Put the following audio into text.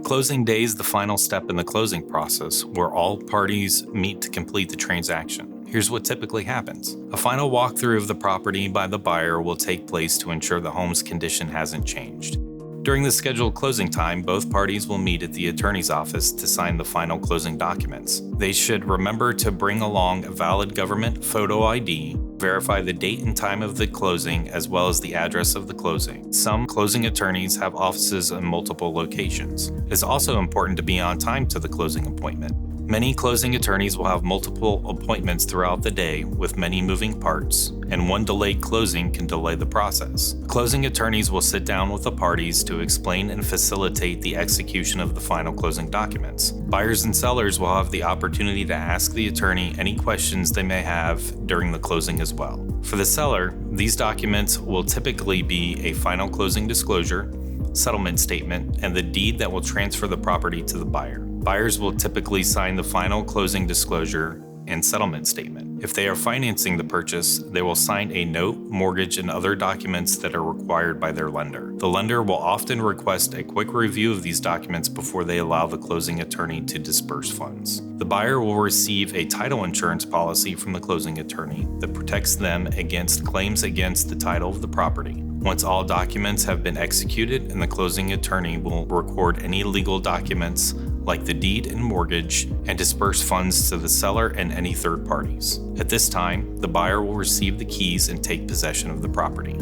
Closing day is the final step in the closing process, where all parties meet to complete the transaction. Here's what typically happens. A final walkthrough of the property by the buyer will take place to ensure the home's condition hasn't changed. During the scheduled closing time, both parties will meet at the attorney's office to sign the final closing documents. They should remember to bring along a valid government photo ID, verify the date and time of the closing, as well as the address of the closing. Some closing attorneys have offices in multiple locations. It's also important to be on time to the closing appointment. Many closing attorneys will have multiple appointments throughout the day with many moving parts, and one delayed closing can delay the process. Closing attorneys will sit down with the parties to explain and facilitate the execution of the final closing documents. Buyers and sellers will have the opportunity to ask the attorney any questions they may have during the closing as well. For the seller, these documents will typically be a final closing disclosure, settlement statement, and the deed that will transfer the property to the buyer. Buyers will typically sign the final closing disclosure and settlement statement. If they are financing the purchase, they will sign a note, mortgage, and other documents that are required by their lender. The lender will often request a quick review of these documents before they allow the closing attorney to disperse funds. The buyer will receive a title insurance policy from the closing attorney that protects them against claims against the title of the property. Once all documents have been executed, and the closing attorney will record any legal documents like the deed and mortgage, and disperse funds to the seller and any third parties. At this time, the buyer will receive the keys and take possession of the property.